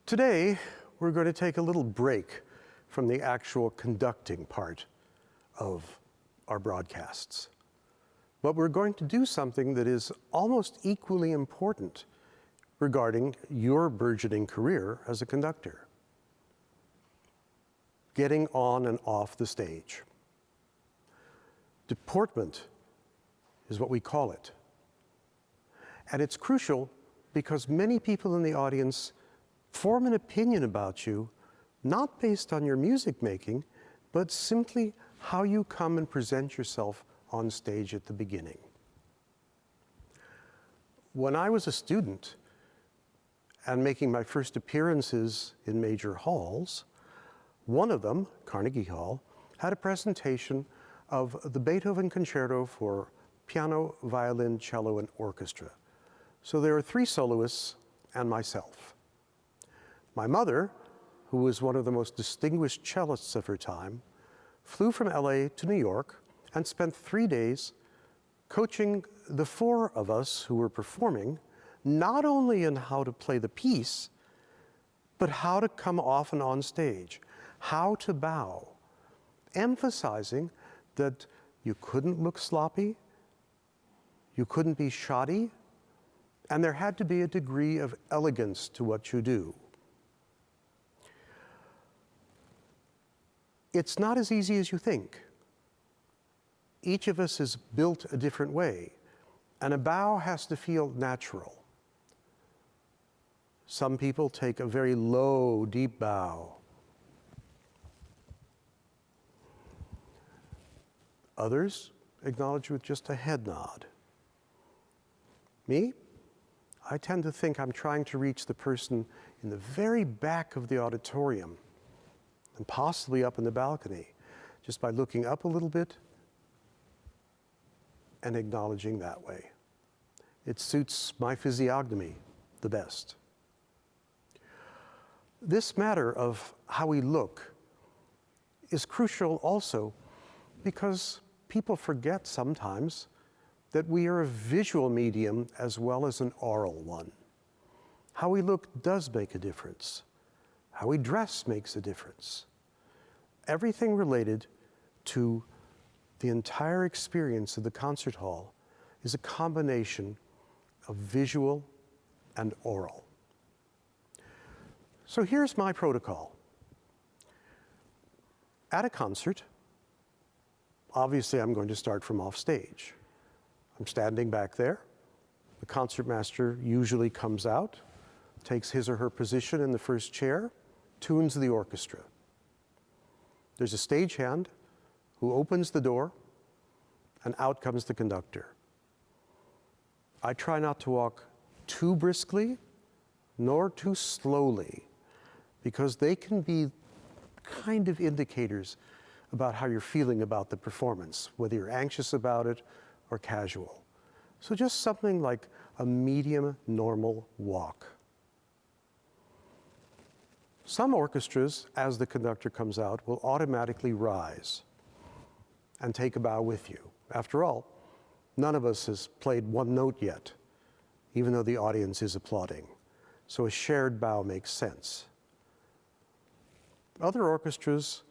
Today, we're going to take a little break from the actual conducting part of our broadcasts. But we're going to do something that is almost equally important regarding your burgeoning career as a conductor: getting on and off the stage. Deportment is what we call it. And it's crucial because many people in the audience form an opinion about you, not based on your music making, but simply how you come and present yourself on stage at the beginning. When I was a student and making my first appearances in major halls, one of them, Carnegie Hall, had a presentation of the Beethoven Concerto for piano, violin, cello, and orchestra. So there were 3 soloists and myself. My mother, who was one of the most distinguished cellists of her time, flew from LA to New York and spent 3 days coaching the 4 of us who were performing, not only in how to play the piece, but how to come off and on stage, how to bow, emphasizing that you couldn't look sloppy, you couldn't be shoddy, and there had to be a degree of elegance to what you do. It's not as easy as you think. Each of us is built a different way, and a bow has to feel natural. Some people take a very low, deep bow. Others acknowledge with just a head nod. Me? I tend to think I'm trying to reach the person in the very back of the auditorium and possibly up in the balcony, just by looking up a little bit and acknowledging that way. It suits my physiognomy the best. This matter of how we look is crucial also because people forget sometimes that we are a visual medium as well as an oral one. How we look does make a difference. How we dress makes a difference. Everything related to the entire experience of the concert hall is a combination of visual and oral. So here's my protocol. At a concert, obviously I'm going to start from off stage. I'm standing back there. The concertmaster usually comes out, takes his or her position in the first chair, tunes the orchestra. There's a stagehand who opens the door, and out comes the conductor. I try not to walk too briskly nor too slowly, because they can be kind of indicators about how you're feeling about the performance, whether you're anxious about it or casual. So just something like a medium, normal walk. Some orchestras, as the conductor comes out, will automatically rise and take a bow with you. After all, none of us has played one note yet, even though the audience is applauding. So a shared bow makes sense. Other orchestras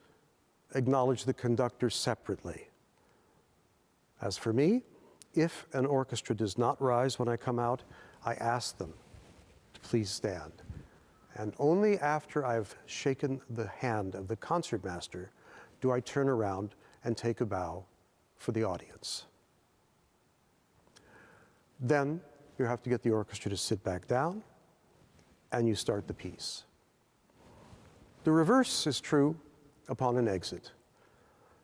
acknowledge the conductor separately. As for me, if an orchestra does not rise when I come out, I ask them to please stand. And only after I've shaken the hand of the concertmaster do I turn around and take a bow for the audience. Then you have to get the orchestra to sit back down, and you start the piece. The reverse is true upon an exit.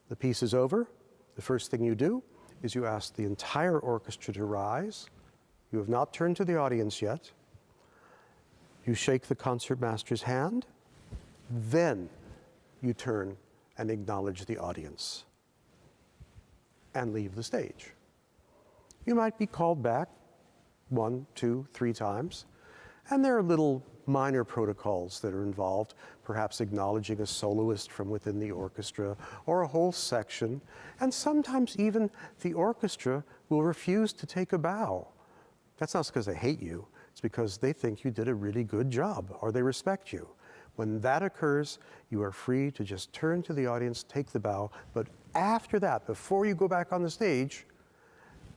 The piece is over. The first thing you do is you ask the entire orchestra to rise. You have not turned to the audience yet. You shake the concertmaster's hand. Then you turn and acknowledge the audience and leave the stage. You might be called back 1, 2, 3 times, and there are little minor protocols that are involved, perhaps acknowledging a soloist from within the orchestra or a whole section, and sometimes even the orchestra will refuse to take a bow. That's not because they hate you, it's It's because they think you did a really good job or they respect you. When that occurs, you are free to just turn to the audience, take the bow, but after that, before you go back on the stage,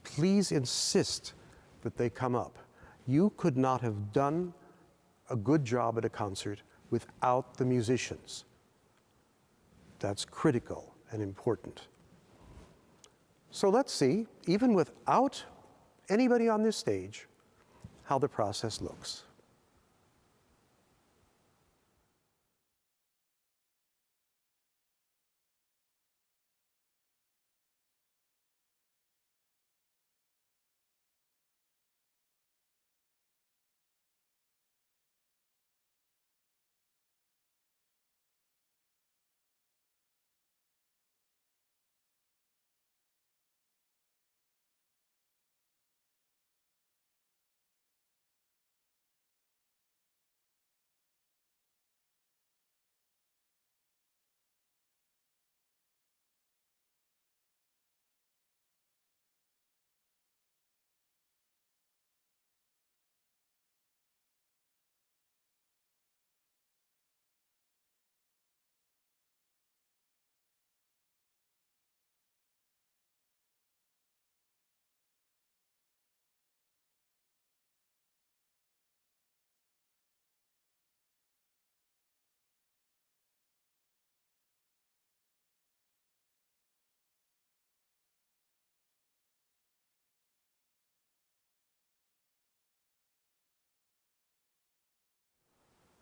please insist that they come up. You could not have done a good job at a concert without the musicians. That's critical and important. So let's see, even without anybody on this stage, how the process looks.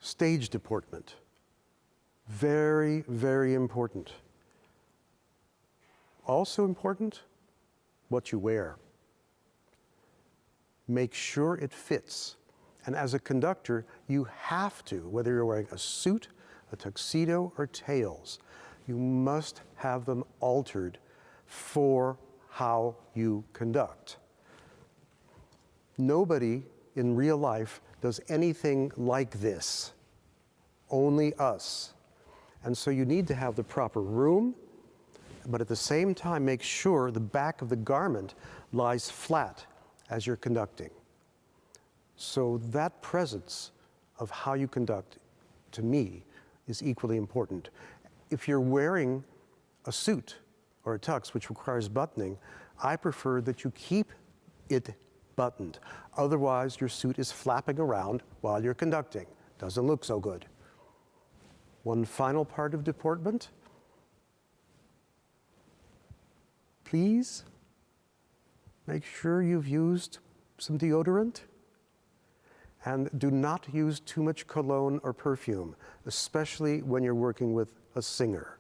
Stage deportment. Very, very important. Also important, what you wear. Make sure it fits. And as a conductor, you have to, whether you're wearing a suit, a tuxedo, or tails, you must have them altered for how you conduct. Nobody in real life does anything like this, only us. And so you need to have the proper room, but at the same time make sure the back of the garment lies flat as you're conducting. So that presence of how you conduct, to me, is equally important. If you're wearing a suit or a tux, which requires buttoning, I prefer that you keep it buttoned. Otherwise, your suit is flapping around while you're conducting. Doesn't look so good. One final part of deportment. Please make sure you've used some deodorant, and do not use too much cologne or perfume, especially when you're working with a singer.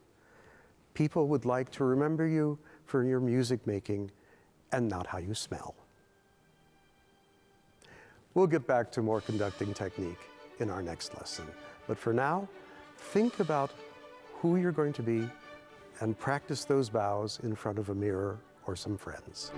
People would like to remember you for your music making and not how you smell. We'll get back to more conducting technique in our next lesson. But for now, think about who you're going to be and practice those bows in front of a mirror or some friends.